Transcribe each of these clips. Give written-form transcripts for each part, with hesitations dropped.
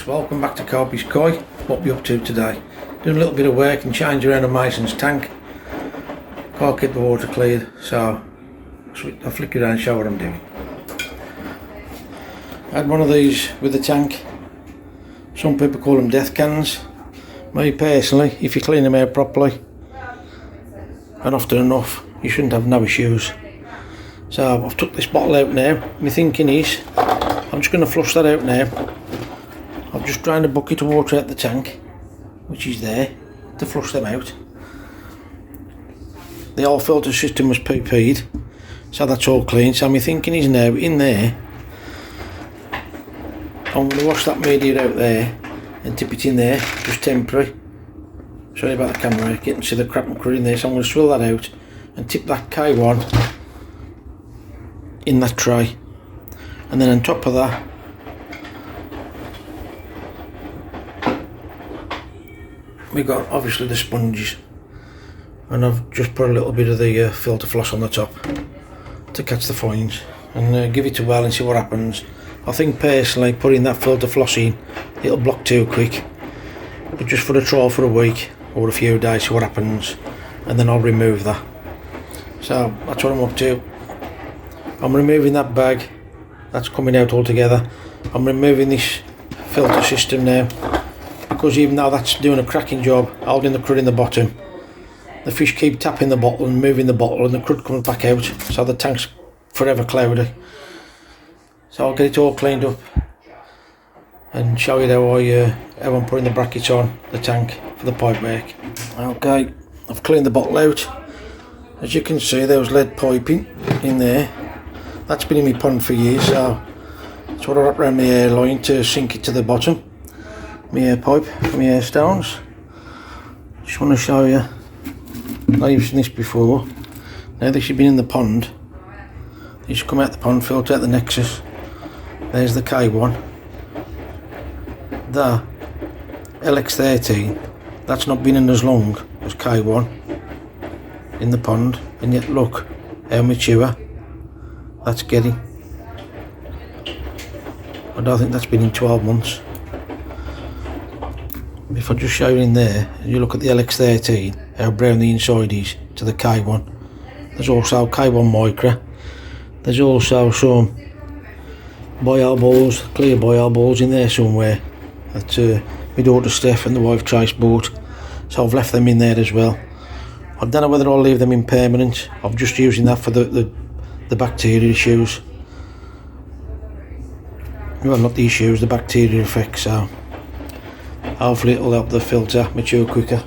folks, welcome back to Corby's Koi. What we up to today? Doing a little bit of work and change around a Mason's tank. Can't keep the water cleared, so I'll flick it around and show what I'm doing. I had one of these with the tank. Some people call them death cans. Me personally, if you clean them out properly and often enough, you shouldn't have no issues. So I've took this bottle out now. My thinking is I'm just going to flush that out now. I've just drained a bucket of water out the tank, which is there, to flush them out. The whole filter system was PP'd, so that's all clean. So my thinking is now, in there, I'm going to wash that media out there and tip it in there, just temporary. Sorry about the camera, getting to see the crap and crud in there, so I'm going to swill that out and tip that K1 in that tray. And then on top of that, we got obviously the sponges, and I've just put a little bit of the filter floss on the top to catch the fines and give it a whirl and see what happens. I think personally putting that filter floss in, it'll block too quick, but just for a trial for a week or a few days, see what happens, and then I'll remove that. So that's what I'm up to. I'm removing that bag, that's coming out altogether. I'm removing this filter system now, because even though that's doing a cracking job holding the crud in the bottom, the fish keep tapping the bottle and moving the bottle and the crud comes back out, so the tank's forever cloudy. So I'll get it all cleaned up and show you how I'm putting the brackets on the tank for the pipe work. Okay, I've cleaned the bottle out. As you can see, there was lead piping in there. That's been in my pond for years, so that's what I wrap around my air line to sink it to the bottom. My air pipe for my air stones. Just want to show you, now you've seen this before. Now this has been in the pond. You just come out the pond, filter out the nexus. There's the K1. The LX13, that's not been in as long as K1 in the pond, and yet look how mature that's getting. I don't think that's been in 12 months. If I just show you in there, you look at the LX13, how brown the inside is to the K1. There's also K1 Micro. There's also some bio balls, clear bio balls in there somewhere that my daughter Steph and the wife Trace bought. So I've left them in there as well. I don't know whether I'll leave them in permanent. I'm just using that for the bacteria issues. Well, not the issues, the bacteria effects, so hopefully it'll help the filter mature quicker.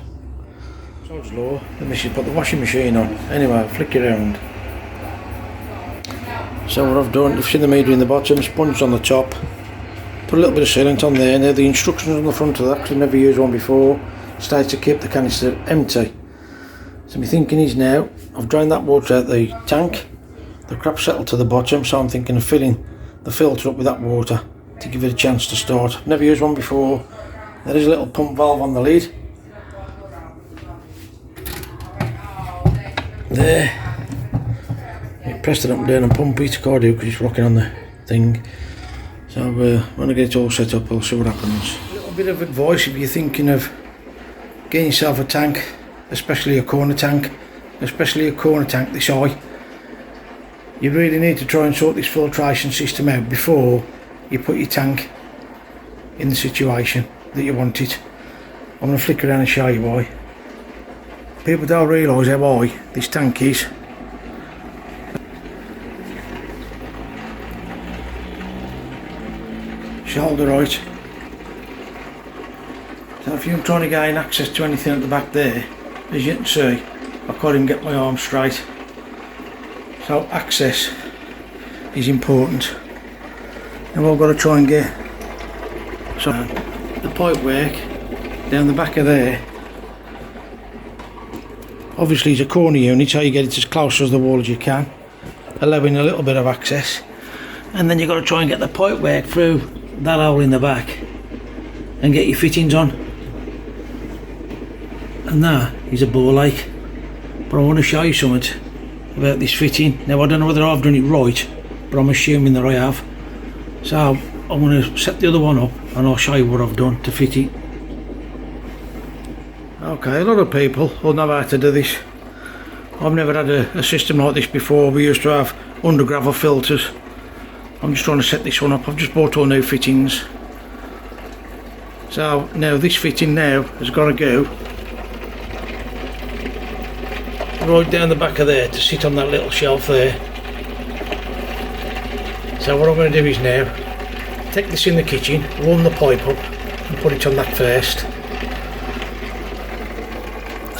Sod's law, let me see, put the washing machine on. Anyway, I'll flick it around. So what I've done, you've seen the media in the bottom, sponge on the top, put a little bit of sealant on there. Now the instructions on the front of that, because I've never used one before, states to keep the canister empty. So my thinking is now, I've drained that water out the tank, the crap settled to the bottom, so I'm thinking of filling the filter up with that water to give it a chance to start. Never used one before. There is a little pump valve on the lid. There. You press it up and down and pump it, can't do because it's rocking on the thing. So when I get it all set up, I'll see what happens. A little bit of advice if you're thinking of getting yourself a tank, especially a corner tank this high. You really need to try and sort this filtration system out before you put your tank in the situation that you want it. I'm going to flick around and show you why. People don't realise how high this tank is. Shoulder height. So if you're trying to gain access to anything at the back there, as you can see, I can't even get my arm straight. So access is important. Now I've got to try and get the pipe work down the back of there. Obviously it's a corner unit, so you get it as close as the wall as you can, allowing a little bit of access. And then you've got to try and get the pipe work through that hole in the back and get your fittings on. And that is a ball ache. But I want to show you something about this fitting. Now I don't know whether I've done it right, but I'm assuming that I have. So I'm going to set the other one up and I'll show you what I've done to fit it. Okay, a lot of people will know how to do this. I've never had a system like this before. We used to have under gravel filters. I'm just trying to set this one up. I've just bought all new fittings. So now this fitting now has got to go right down the back of there to sit on that little shelf there. So what I'm going to do is now take this in the kitchen, run the pipe up and put it on that first.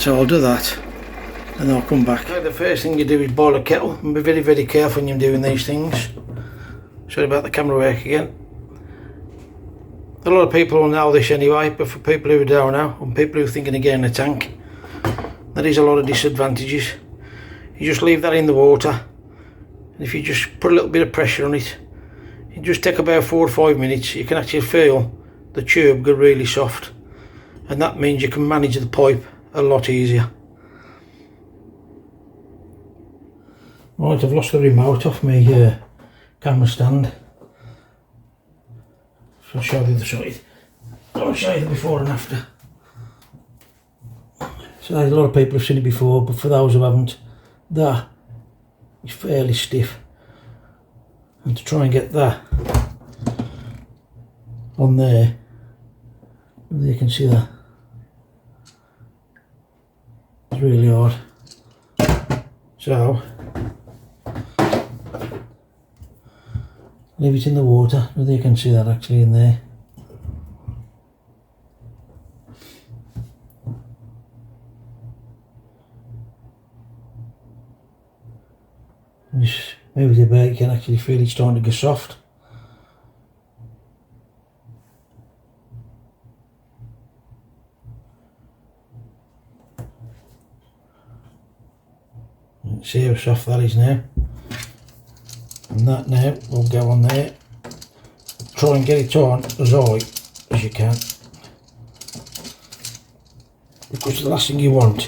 So I'll do that and I'll come back. Okay, the first thing you do is boil a kettle and be very, very careful when you're doing these things. Sorry about the camera work again. A lot of people will know this anyway, but for people who don't know and people who are thinking of getting a tank, there is a lot of disadvantages. You just leave that in the water, and if you just put a little bit of pressure on it, it just take about 4 or 5 minutes. You can actually feel the tube get really soft, and that means you can manage the pipe a lot easier. Right, I've lost the remote off my camera stand. So I'll show you the other side. I'll show you the before and after. So a lot of people have seen it before, but for those who haven't, that is fairly stiff. And to try and get that on there, you can see that, it's really hard. So leave it in the water, whether you can see that actually in there. Just move it about, you can actually feel it's starting to get soft. See how soft that is now. And that now will go on there. Try and get it on as high as you can, because the last thing you want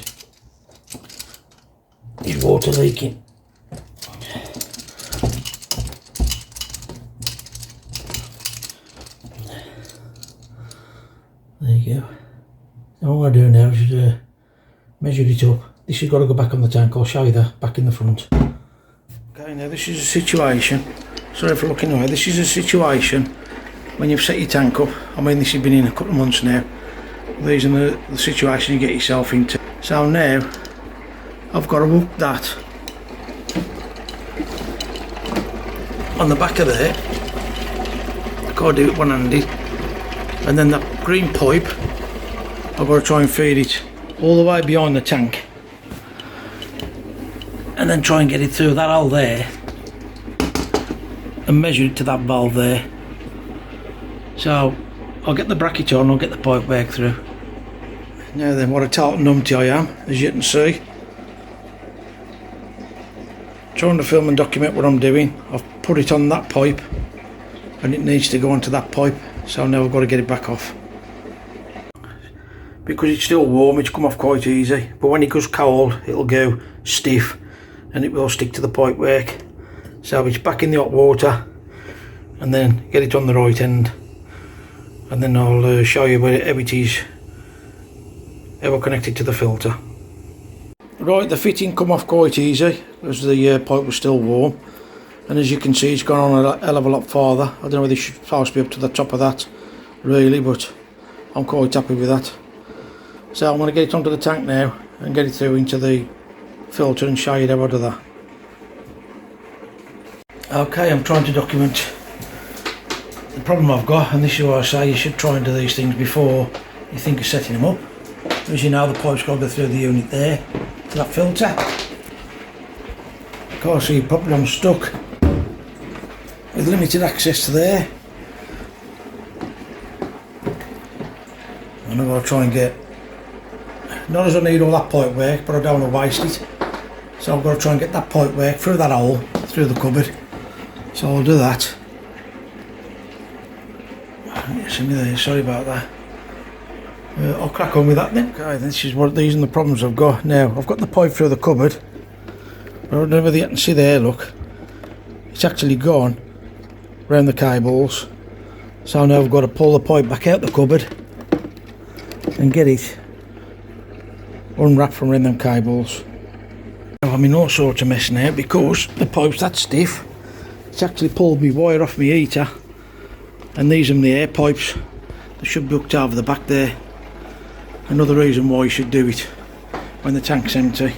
is water leaking. There you go. Now what I'm going to do now is measure it up. This has got to go back on the tank. I'll show you that back in the front. Okay, now this is a situation, sorry for looking away, this is a situation when you've set your tank up. I mean, this has been in a couple of months now. These are the situation you get yourself into. So now I've got to hook that on the back of there. I've got to do it one-handed, and then that green pipe I've got to try and feed it all the way behind the tank, and then try and get it through that hole there and measure it to that valve there. So I'll get the bracket on, I'll get the pipe back through. Now then, what a total numpty I am, as you can see. Trying to film and document what I'm doing. I've put it on that pipe and it needs to go onto that pipe, so now I've got to get it back off. Because it's still warm, it's come off quite easy, but when it goes cold it'll go stiff and it will stick to the pipe work. So it's back in the hot water and then get it on the right end, and then I'll show you where it is ever connected to the filter. Right, the fitting come off quite easy as the pipe was still warm, and as you can see it's gone on a hell of a lot farther. I don't know whether it's supposed to be up to the top of that really, but I'm quite happy with that. So I'm going to get it onto the tank now and get it through into the filter and show you how I do that. Okay, I'm trying to document the problem I've got, and this is why I say you should try and do these things before you think of setting them up. As you know, the pipe's got to go through the unit there to that filter. Of course, see, probably I'm stuck with limited access to there, and I've got to try and get, not as I need all that pipe work, but I don't want to waste it, so I've got to try and get that pipe work through that hole, through the cupboard. So I'll do that. You see me there, sorry about that. I'll crack on with that then. Okay, these are the problems I've got. Now, I've got the pipe through the cupboard, but I don't know whether you can see there, look. It's actually gone round the cables So now I've got to pull the pipe back out the cupboard and get it unwrapped from around them cables. Now I'm in all sorts of mess now because the pipe's that stiff. It's actually pulled me wire off my heater, and these are the air pipes. They should be hooked over the back there. Another reason why you should do it when the tank's empty.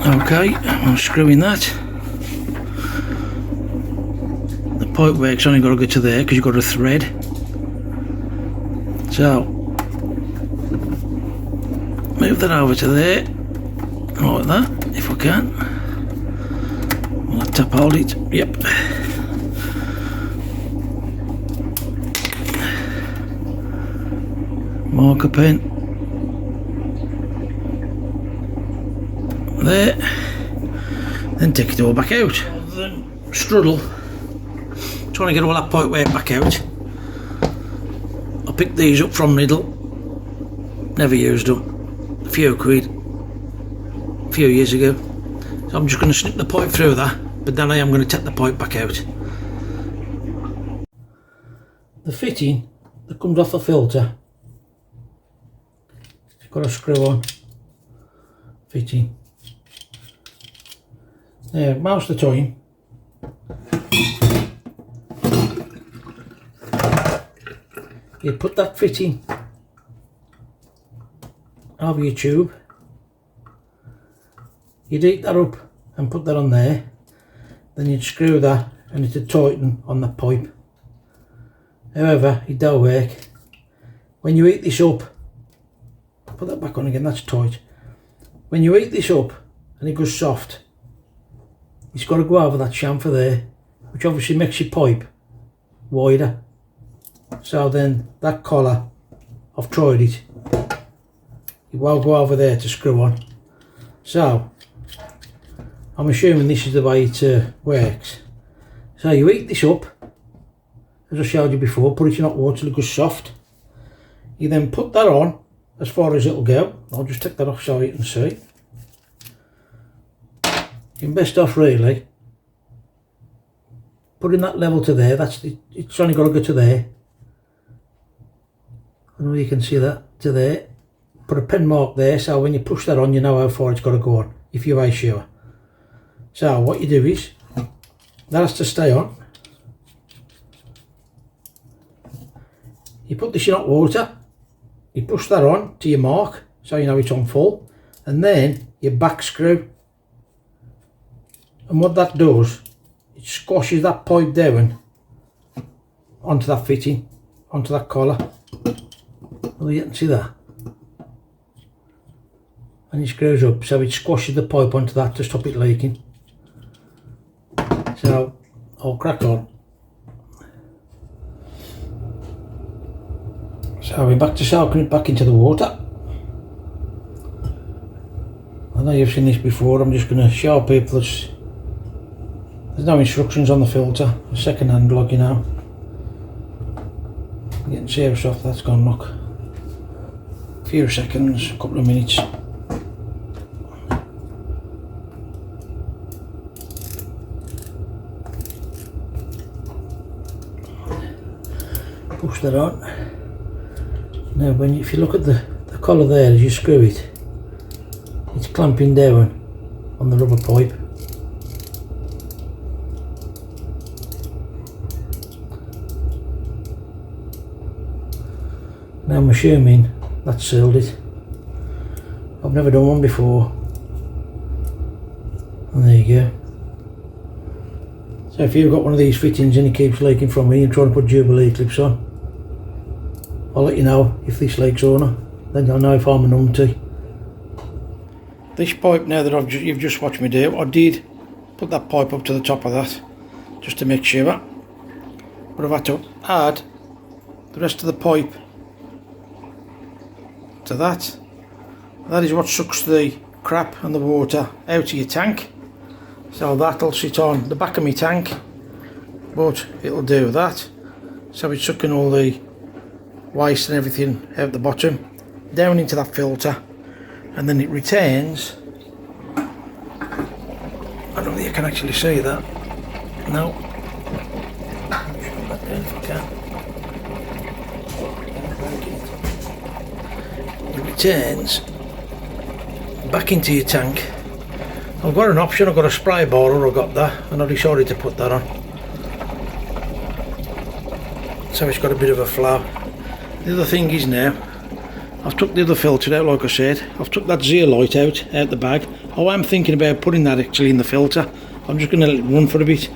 Okay, I'm unscrewing that. The pipe work's only got to go to there because you've got a thread. So move that over to there, like that, if I can. I'll tap hold it, yep. Marker pen. There. Then take it all back out. Rather than struggle trying to get all that pipe work back out, I picked these up from Lidl. Never used them. A few quid. A few years ago. So I'm just going to snip the pipe through that, but then I am going to take the pipe back out. The fitting that comes off the filter, it's got a screw on fitting. Now most of the time you put that fitting over your tube, you'd heat that up and put that on there, then you'd screw that and it'd tighten on the pipe. However, it don't work. When you heat this up, put that back on again, that's tight. When you heat this up and it goes soft, it's got to go over that chamfer there, which obviously makes your pipe wider. So then that collar, I've tried it, it won't go over there to screw on. So I'm assuming this is the way it works. So you heat this up, as I showed you before, put it in hot water till it goes soft. You then put that on as far as it'll go. I'll just take that off so you can see. You're best off really putting that level to there. That's it's only got to go to there. I know you can see that to there. Put a pen mark there, so when you push that on, you know how far it's got to go on, if you are sure. So what you do is, that has to stay on. You put this in hot water, you push that on to your mark, so you know it's on full, and then you back screw. And what that does, it squashes that pipe down onto that fitting, onto that collar. Oh, you can see that. And it screws up, so it squashes the pipe onto that to stop it leaking. So I'll crack on. So we're back to soaking it back into the water. I know you've seen this before, I'm just going to show people there's no instructions on the filter, a second hand block, you know. I'm getting serious off, that's gone, look. A few seconds, a couple of minutes. Push that on. Now if you look at the collar there as you screw it, it's clamping down on the rubber pipe. Now I'm assuming that sealed it. I've never done one before. And there you go. So if you've got one of these fittings and it keeps leaking from me and trying to put Jubilee clips on, I'll let you know if this leaks or not. Then I'll know if I'm a numpty. This pipe now that you've just watched me do, I did put that pipe up to the top of that just to make sure. But I've had to add the rest of the pipe to that. That is what sucks the crap and the water out of your tank. So that'll sit on the back of my tank, but it'll do that. So it's sucking all the waste and everything out the bottom down into that filter, and then it retains. I don't think you can actually see that. No, Just put that down if I can. It returns back into your tank. I've got an option, I've got a spray boiler, I've got that, and I decided to put that on. So it's got a bit of a flow. The other thing is now, I've took the other filter out, like I said. I've took that zeolite out the bag. I am thinking about putting that actually in the filter. I'm just going to let it run for a bit.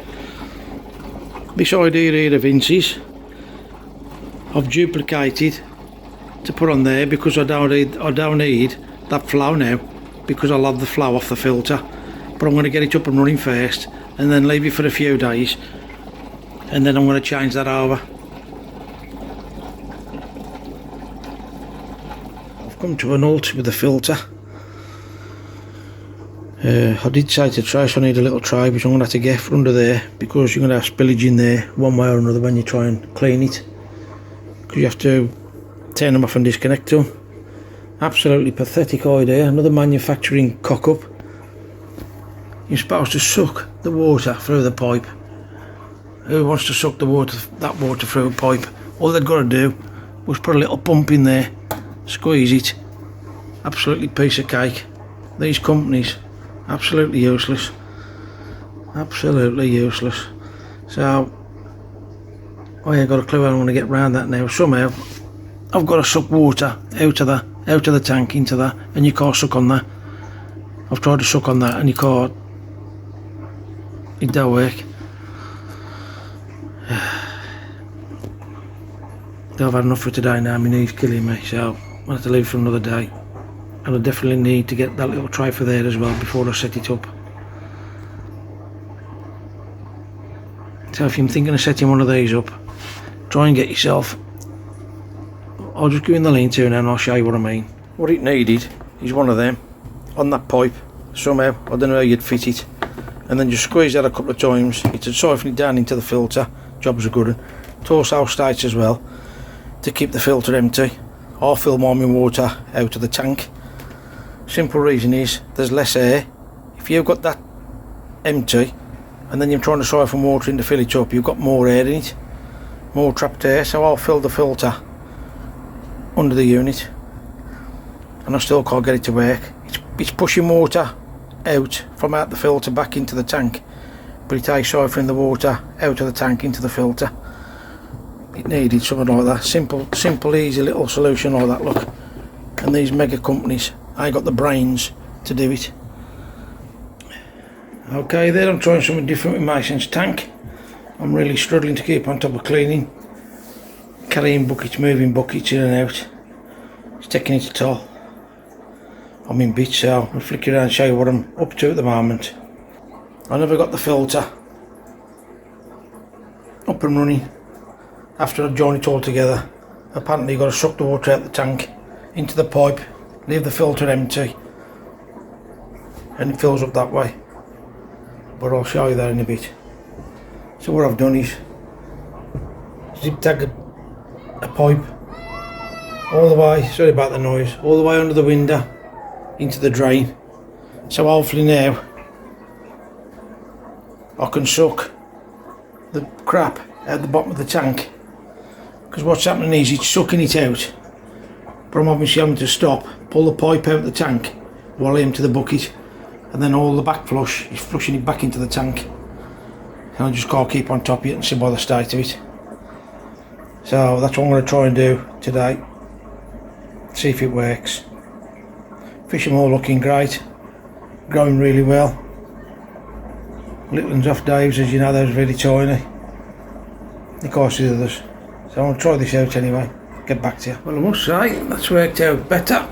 This idea here of Vince's, I've duplicated to put on there because I don't need that flow now, because I love the flow off the filter. But I'm going to get it up and running first, and then leave it for a few days, and then I'm going to change that over. I've come to an halt with the filter. I did say to Trace I need a little tray, which I'm going to have to get for under there, because you're going to have spillage in there one way or another when you try and clean it, because you have to turn them off and disconnect them. Absolutely pathetic idea, another manufacturing cock up. You're supposed to suck the water through the pipe. Who wants to suck that water through a pipe? All they've got to do was put a little pump in there, squeeze it. Absolutely piece of cake. These companies, absolutely useless. Absolutely useless. So I ain't got a clue how I'm going to get around that now. Somehow I've got to suck water out of the tank into that, and you can't suck on that. I've tried to suck on that and you can't. It don't work. I've had enough for today now. My knee's killing me, so I'll have to leave for another day. And I definitely need to get that little tray for there as well before I set it up. So if you're thinking of setting one of these up, try and get yourself. I'll just go in the lean-to now and I'll show you what I mean. What it needed is one of them on that pipe somehow. I don't know how you'd fit it, and then just squeeze that a couple of times. It'd siphon it down into the filter. Job's a good one. Torso states as well to keep the filter empty. I'll fill my water out of the tank. Simple reason is there's less air. If you've got that empty and then you're trying to siphon water in to fill it up, you've got more air in it, more trapped air. So I'll fill the filter under the unit, and I still can't get it to work. It's pushing water out from out the filter back into the tank, but it ain't siphoning the water out of the tank into the filter. It needed something like that. Simple, easy little solution like that, look. And these mega companies ain't got the brains to do it. Okay, there I'm trying something different with Mason's tank. I'm really struggling to keep on top of cleaning. Carrying buckets, moving buckets in and out. It's taking its toll. I'm in bits, so I'll flick you around and show you what I'm up to at the moment. I never got the filter up and running after I joined it all together. Apparently you've got to suck the water out the tank into the pipe, leave the filter empty, and it fills up that way. But I'll show you that in a bit. So what I've done is zip tag a pipe all the way, sorry about the noise, all the way under the window into the drain. So hopefully now I can suck the crap out the bottom of the tank, because what's happening is it's sucking it out, but I'm obviously having to stop, pull the pipe out of the tank while I empty the bucket, and then all the back flush is flushing it back into the tank, and I just can't keep on top of it and see by the state of it. So that's what I'm going to try and do today, see if it works. Fish are all looking great, growing really well. Little ones off Dave's, as you know, those really tiny. Of course the others. So I'll try this out anyway, get back to you. Well, I must say, that's worked out better.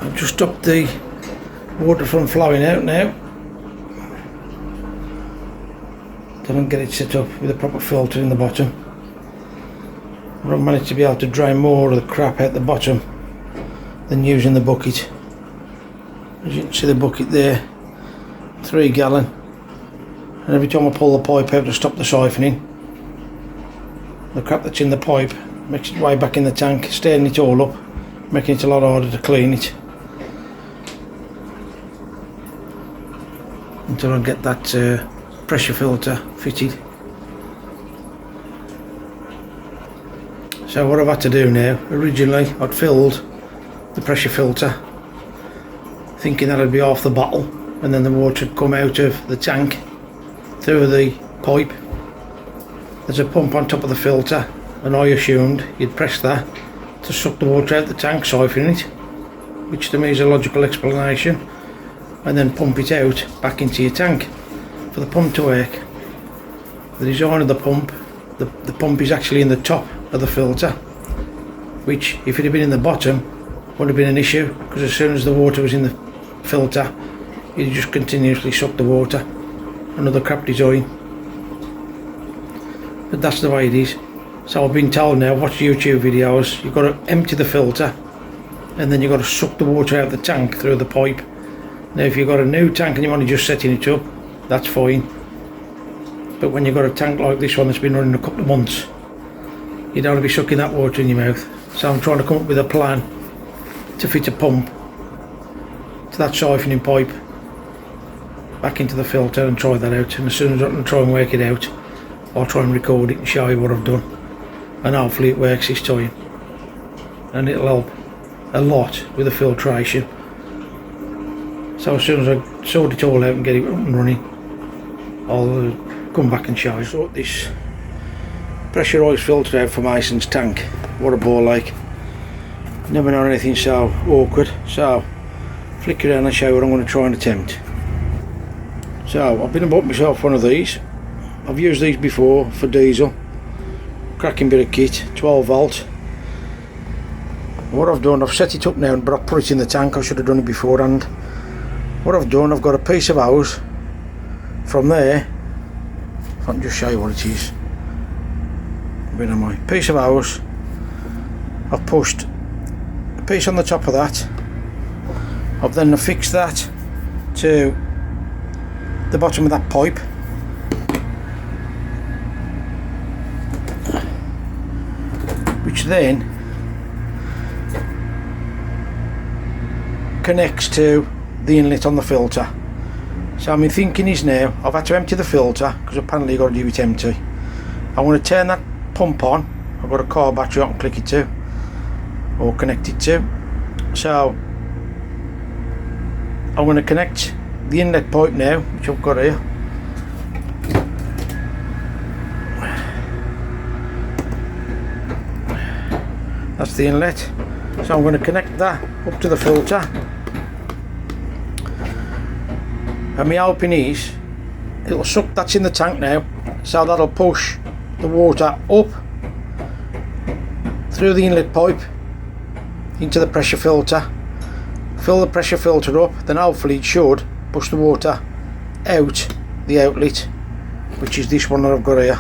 I've just stopped the water from flowing out now. Didn't get it set up with a proper filter in the bottom. I've managed to be able to drain more of the crap out the bottom than using the bucket. As you can see the bucket there, 3 gallon, and every time I pull the pipe out to stop the siphoning, the crap that's in the pipe makes its way back in the tank, stirring it all up, making it a lot harder to clean it. Until I get that pressure filter fitted. So what I've had to do now, originally I'd filled the pressure filter thinking that it'd be off the bottle, and then the water would come out of the tank through the pipe. There's a pump on top of the filter, and I assumed you'd press that to suck the water out the tank, siphon it, which to me is a logical explanation, and then pump it out back into your tank. For the pump to work, the design of the pump is actually in the top of the filter, which if it had been in the bottom would have been an issue, because as soon as the water was in the filter you just continuously suck the water. Another crap design, but that's the way it is. So I've been told now, watch YouTube videos, you've got to empty the filter and then you've got to suck the water out of the tank through the pipe. Now if you've got a new tank and you're only just setting it up, that's fine, but when you've got a tank like this one that's been running a couple of months, you don't want to be sucking that water in your mouth. So I'm trying to come up with a plan to fit a pump to that siphoning pipe back into the filter and try that out, and as soon as I can try and work it out, I'll try and record it and show you what I've done, and hopefully it works this time, and it'll help a lot with the filtration. So as soon as I sort it all out and get it up and running, I'll come back and show you. Sort this pressurised filter out for Mason's tank. What a ball like. Never known anything so awkward. So flick it around and show you what I'm going to try and attempt. So I've been and bought myself one of these. I've used these before for diesel. Cracking bit of kit, 12 volt. What I've done, I've set it up now, but I've put it in the tank. I should have done it beforehand. What I've done, I've got a piece of hose from there. If I can just show you what it is. Where am I? Piece of hose. I've pushed a piece on the top of that. I've then affixed that to the bottom of that pipe. Which then connects to the inlet on the filter. So my thinking is now, I've had to empty the filter because apparently you've got to do it empty. I want to turn that pump on. I've got a car battery I can click it to or connect it to. So I'm going to connect the inlet pipe now, which I've got here. That's the inlet. So I'm going to connect that up to the filter. And my hoping is it'll suck, that's in the tank now, so that'll push the water up through the inlet pipe into the pressure filter, fill the pressure filter up, then hopefully it should push the water out the outlet, which is this one that I've got here,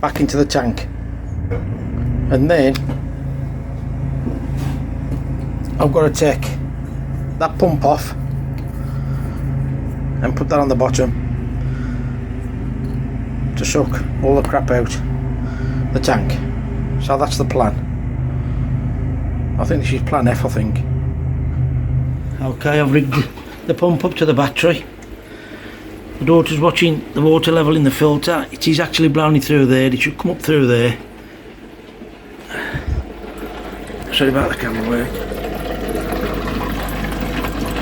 back into the tank. And then I've got to take that pump off and put that on the bottom to suck all the crap out the tank. So that's the plan. I think this is plan F, I think. Okay, I've rigged the pump up to the battery. My daughter's watching the water level in the filter. It is actually blowing through there. It should come up through there. Sorry about the camera work.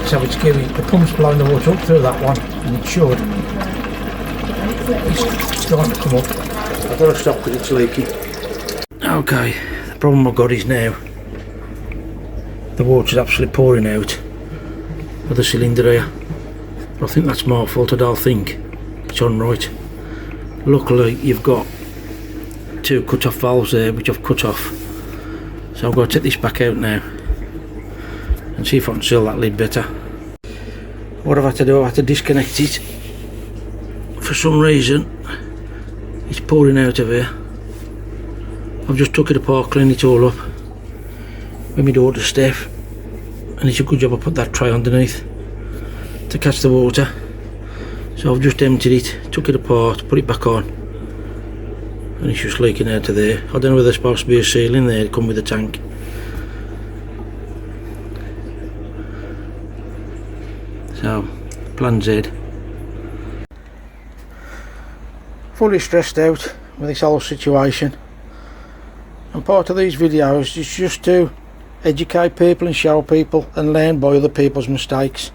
So it's giving, the pump's blowing the water up through that one, and it should. It's starting to come up. I've got to stop because it's leaking. Okay, the problem I've got is now the water's absolutely pouring out of the cylinder here. I think that's my fault. I don't think it's on right. Luckily you've got two cut off valves there which I've cut off, so I've got to take this back out now and see if I can seal that lid better. What I've had to do, I've had to disconnect it. For some reason it's pouring out of here. I've just took it apart, cleaned it all up with my daughter's Steph, and it's a good job I put that tray underneath to catch the water. So I've just emptied it, took it apart, put it back on, and it's just leaking out of there. I don't know whether there's supposed to be a seal in there to come with the tank. So plan Z. fully stressed out with this whole situation, and part of these videos is just to educate people and show people and learn by other people's mistakes.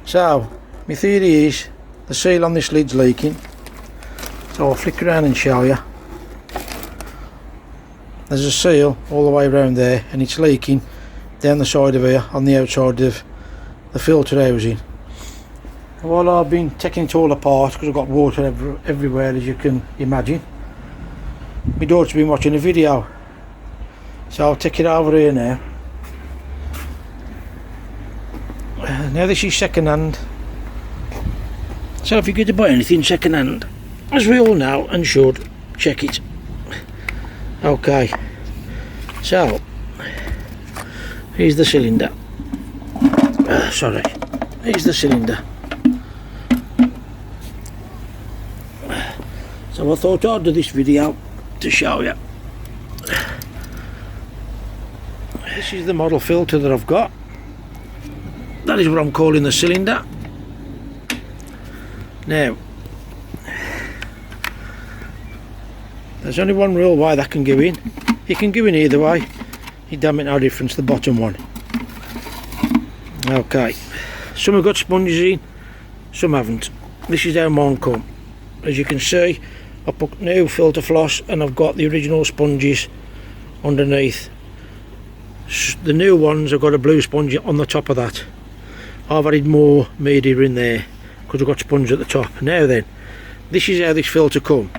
So my theory is the seal on this lid's leaking, so I'll flick around and show you. There's a seal all the way around there and it's leaking down the side of here on the outside of the filter housing. While I've been taking it all apart, because I've got water everywhere as you can imagine, my daughter's been watching a video, so I'll take it over here now. Now this is second hand, so if you're going to buy anything second hand, as we all know and should, check it. Okay, so here's the cylinder. Sorry, here's the cylinder. So I thought I'd do this video to show you. This is the model filter that I've got. That is what I'm calling the cylinder. Now, there's only one real way that can go in. It can go in either way. It don't make no difference, the bottom one. Okay, some have got sponges in, some haven't. This is how mine come. As you can see, I put new filter floss and I've got the original sponges underneath. The new ones have got a blue sponge on the top of that. I've added more media in there because I've got sponge at the top. Now then, this is how this filter come.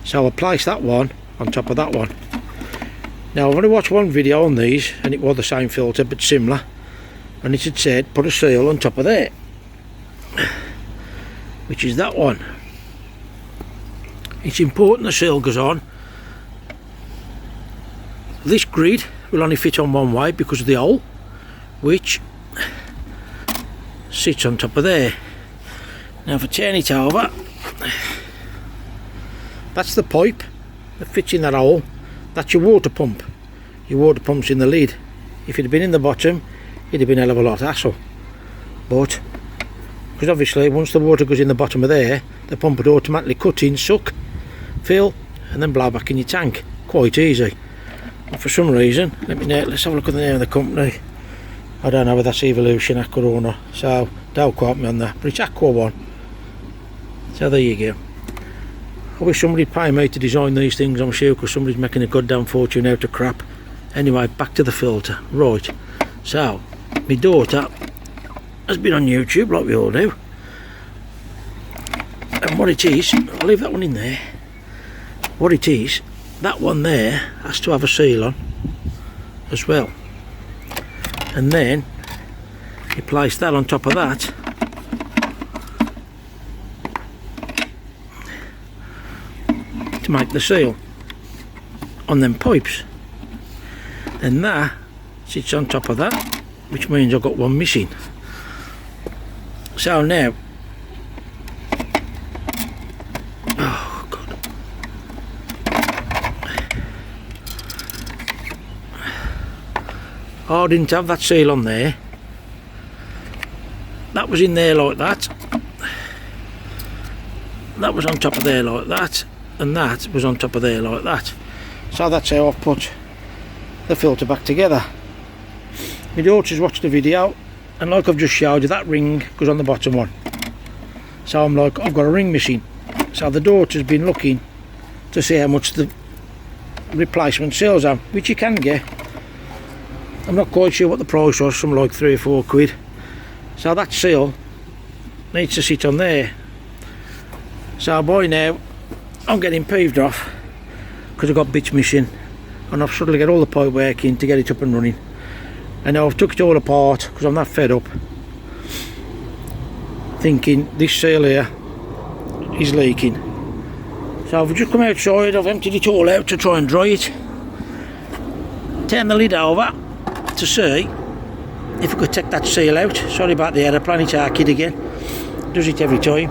So I'll place that one on top of that one. Now I've only watched one video on these and it was the same filter but similar, and it had said put a seal on top of there, which is that one. It's important the seal goes on. This grid will only fit on one way because of the hole which sits on top of there. Now if I turn it over, that's the pipe that fits in that hole. That's your water pump. Your water pump's in the lid. If it had been in the bottom, it'd have been a hell of a lot of hassle. But because obviously once the water goes in the bottom of there, the pump would automatically cut in, suck, fill, and then blow back in your tank. Quite easy. And for some reason, let's have a look at the name of the company. I don't know whether that's Evolution, Aqua or not, so don't quote me on that, but it's Aqua one. So there you go. I wish somebody'd pay me to design these things, I'm sure, because somebody's making a goddamn fortune out of crap. Anyway, back to the filter. Right, so my daughter has been on YouTube like we all do, and what it is, I'll leave that one in there. What it is, that one there has to have a seal on as well, and then you place that on top of that to make the seal on them pipes, and that sits on top of that, which means I've got one missing. So now, oh God, I didn't have that seal on there. That was in there like that. That was on top of there like that, and that was on top of there like that. So that's how I've put the filter back together. My daughter's watched the video, and like I've just showed you, that ring goes on the bottom one. So I'm like, I've got a ring missing. So the daughter's been looking to see how much the replacement seals are, which you can get. I'm not quite sure what the price was, something like 3 or 4 quid. So that seal needs to sit on there. So by now I'm getting peeved off because I've got bits missing, and I've struggled to get all the pipe working to get it up and running. And now I've took it all apart because I'm that fed up, thinking this seal here is leaking. So I've just come outside, I've emptied it all out to try and dry it. Turn the lid over to see if I could take that seal out. Sorry about the aeroplane, it's our kid again, does it every time.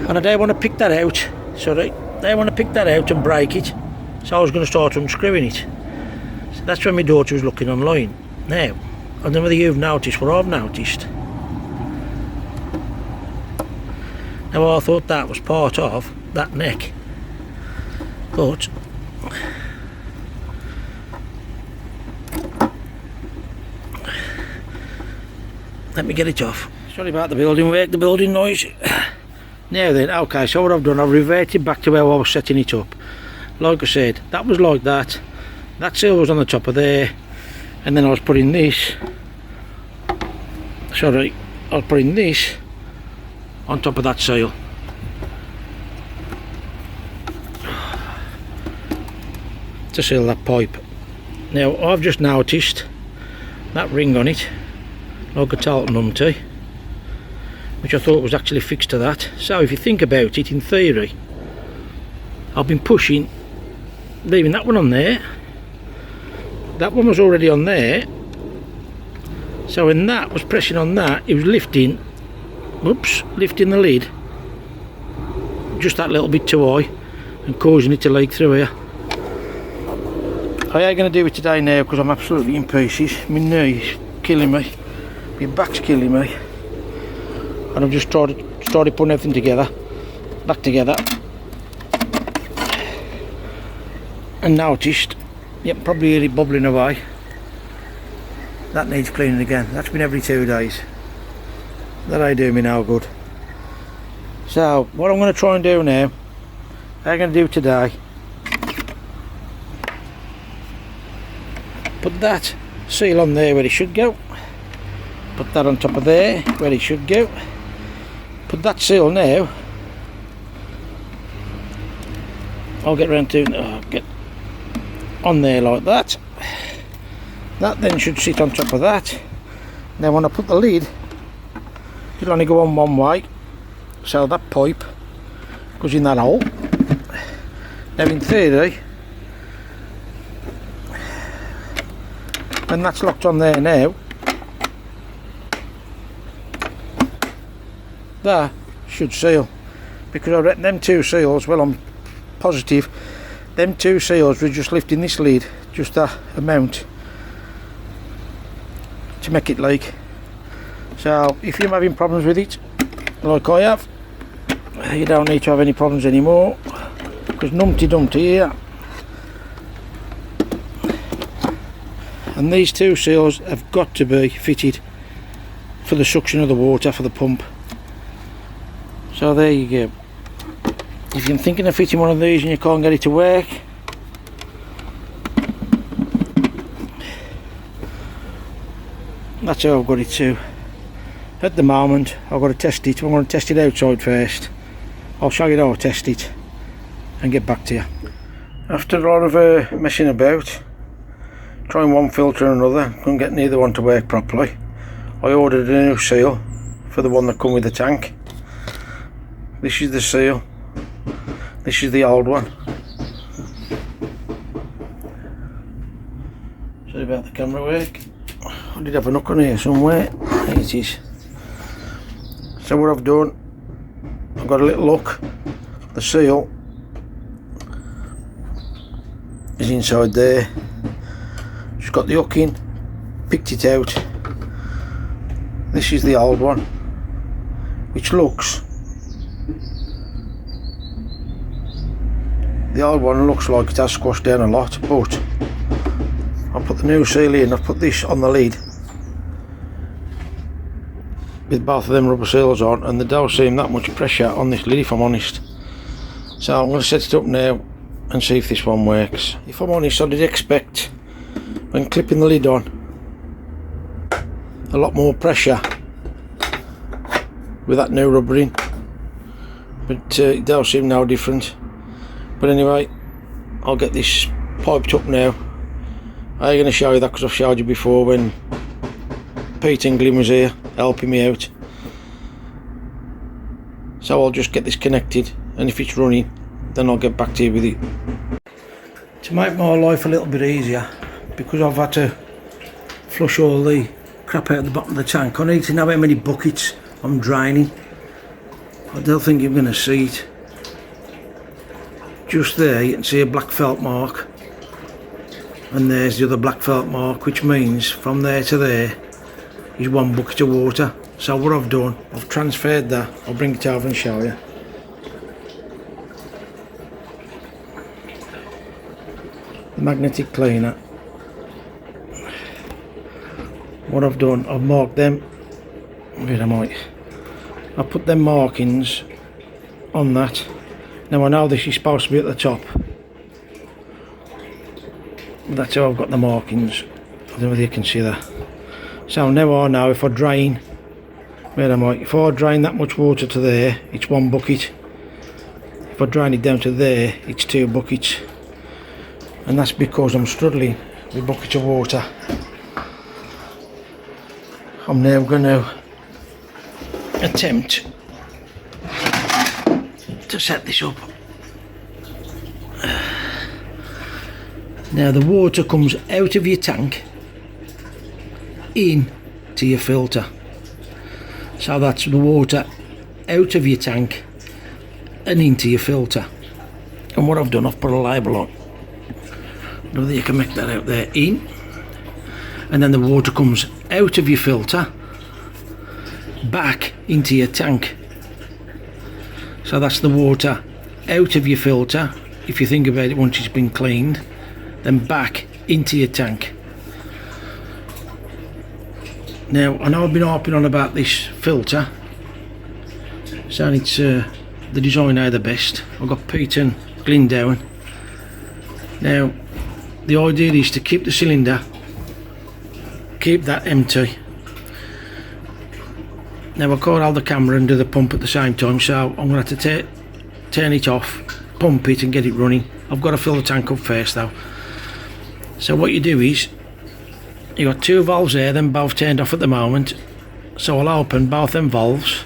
And I don't want to pick that out, sorry, I don't want to pick that out and break it, so I was going to start unscrewing it. So that's when my daughter was looking online. Now, I don't know whether you've noticed what I've noticed. Now I thought that was part of that neck, but let me get it off. Sorry about the building work, the building noise. Now then, okay, so what I've done, I've reverted back to how I was setting it up. Like I said, that was like that. That seal was on the top of there, and then I was putting this, sorry, I was putting this on top of that seal. To seal that pipe. Now I've just noticed that ring on it, like a Talton numpty, which I thought was actually fixed to that. So if you think about it, in theory, I've been pushing, leaving that one on there. That one was already on there. So when that was pressing on that, it was lifting, oops, lifting the lid just that little bit too high and causing it to leak through here. I ain't going to do it today now because I'm absolutely in pieces. My knee's killing me, my back's killing me, and I've just started putting everything together, back together, and noticed, yep, probably hear it bubbling away. That needs cleaning again. That's been every 2 days. That ain't doing me no good. So what I'm going to try and do now, I'm going to do today, put that seal on there where it should go, put that on top of there where it should go, put that seal now, I'll get round to get on there like that. That then should sit on top of that. Now when I put the lid, it'll only go on one way, so that pipe goes in that hole. Now in theory, when that's locked on there now, that should seal, because I reckon them 2 seals, well, I'm positive them 2 seals were just lifting this lid just that amount to make it leak. So if you're having problems with it like I have, you don't need to have any problems anymore, because numpty dumpty here. And these 2 seals have got to be fitted for the suction of the water for the pump. So there you go. If you're thinking of fitting one of these and you can't get it to work, that's how I've got it to. At the moment I've got to test it. I'm going to test it outside first. I'll show you how I test it and get back to you. After a lot of messing about, trying one filter and another, couldn't get neither one to work properly, I ordered a new seal for the one that come with the tank. This is the seal, this is the old one. Sorry about the camera work. I did have a knock on here somewhere. There it is. So what I've done, I've got a little look. The seal is inside there. Just got the hook in, picked it out. This is the old one, which looks, the old one looks like it has squashed down a lot, but I'll put the new seal in. I've put this on the lid with both of them rubber seals on, and there don't seem that much pressure on this lid, if I'm honest. So I'm going to set it up now and see if this one works. If I'm honest, I did expect, when clipping the lid on, a lot more pressure with that new rubber in, but it don't seem no different. But anyway, I'll get this piped up now. I'm going to show you that because I've showed you before when Pete and Glyn was here helping me out. So I'll just get this connected, and if it's running, then I'll get back to you with it. To make my life a little bit easier, because I've had to flush all the crap out of the bottom of the tank, I need to know how many buckets I'm draining. I don't think you're going to see it. Just there you can see a black felt mark, and there's the other black felt mark, which means from there to there is 1 bucket of water. So what I've done, I've transferred that. I'll bring it over and show you. The magnetic cleaner. What I've done, I've marked them. Where am I? I put them markings on that. Now I know this is supposed to be at the top. That's how I've got the markings. I don't know whether you can see that. So now I know if I drain, where am I? If I drain that much water to there, it's 1 bucket. If I drain it down to there, it's 2 buckets. And that's because I'm struggling with buckets of water. I'm now going to attempt to set this up. Now the water comes out of your tank in to your filter. So that's the water out of your tank and into your filter. And what I've done, I've put a label on. I don't know whether you can make that out there. In. And then the water comes out of your filter back into your tank. So that's the water out of your filter, if you think about it, once it's been cleaned, then back into your tank. Now I know I've been harping on about this filter, saying it's the design are the best. I've got peat and Glendowen. Now the idea is to keep the cylinder, keep that empty. Now I can't hold the camera and do the pump at the same time, so I'm going to have to turn it off, pump it and get it running. I've got to fill the tank up first though. So what you do is, you've got 2 valves there, then both turned off at the moment. So I'll open both them valves.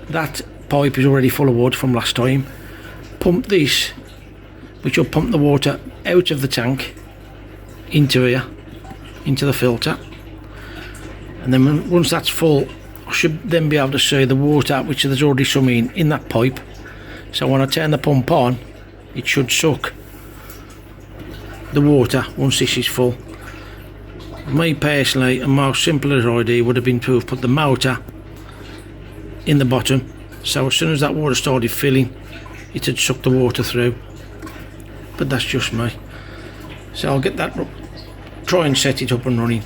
That pipe is already full of wood from last time. Pump this, which will pump the water out of the tank into here, into the filter. And then once that's full, I should then be able to see the water, which there's already some in that pipe. So when I turn the pump on, it should suck the water once this is full. Me personally, a most simpler idea would have been to have put the motor in the bottom, so as soon as that water started filling, it had sucked the water through. But that's just me. So I'll get that, try and set it up and running,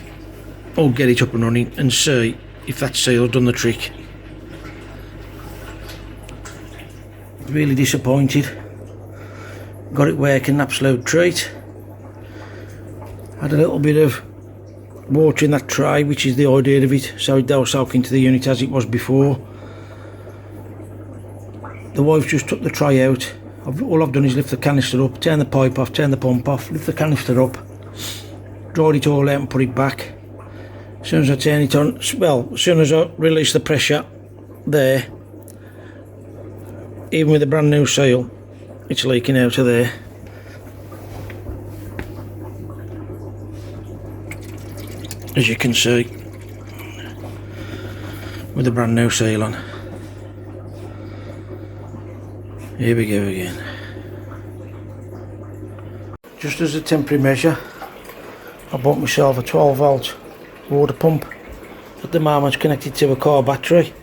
or get it up and running and see if that seal's done the trick. Really disappointed. Got it working, an absolute treat. Had a little bit of water in that tray, which is the idea of it, so it don't soak into the unit as it was before. The wife just took the tray out. All I've done is lift the canister up, turn the pipe off, turn the pump off, lift the canister up, dried it all out and put it back. As soon as I turn it on, well, as soon as I release the pressure there, even with a brand new seal, it's leaking out of there. As you can see, with the brand new seal on. Here we go again. Just as a temporary measure, I bought myself a 12 volt water pump. At the moment it's connected to a car battery,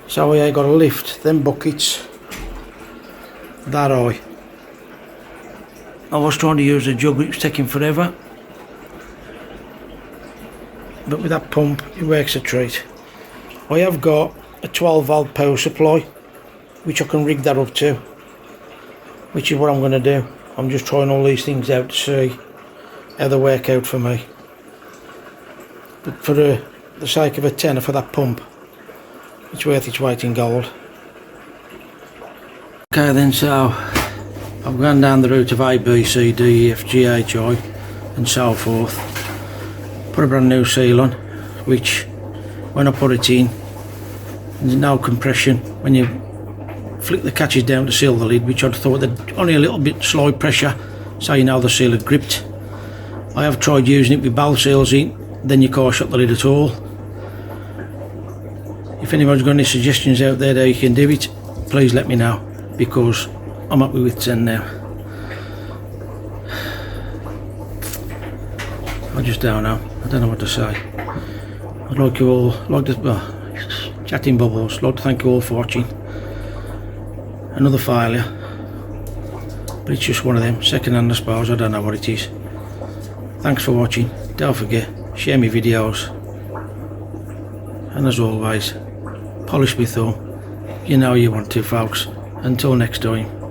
so I got to lift them buckets that high. I was trying to use a jug, it was taking forever, but with that pump it works a treat. I have got a 12 volt power supply which I can rig that up to, which is what I'm going to do. I'm just trying all these things out to see how they work out for me. But for the sake of a tenner for that pump, it's worth its weight in gold. Okay then, so I've gone down the route of A, B, C, D, E, F, G, H, I and so forth. Put a brand new seal on, which when I put it in, there's no compression. When you flick the catches down to seal the lid, which I'd thought that only a little bit slide pressure, so you know the seal had gripped. I have tried using it with both seals in, then you can't shut the lid at all. If anyone's got any suggestions out there that you can do it, please let me know, because I'm happy with 10 now. I just don't know. I don't know what to say. I'd like you all, well, Chatting Bubbles, Lord, thank you all for watching. Another failure, but it's just one of them, second hand I suppose, I don't know what it is. Thanks for watching, don't forget, share my videos, and as always, polish my thumb, you know you want to folks. Until next time.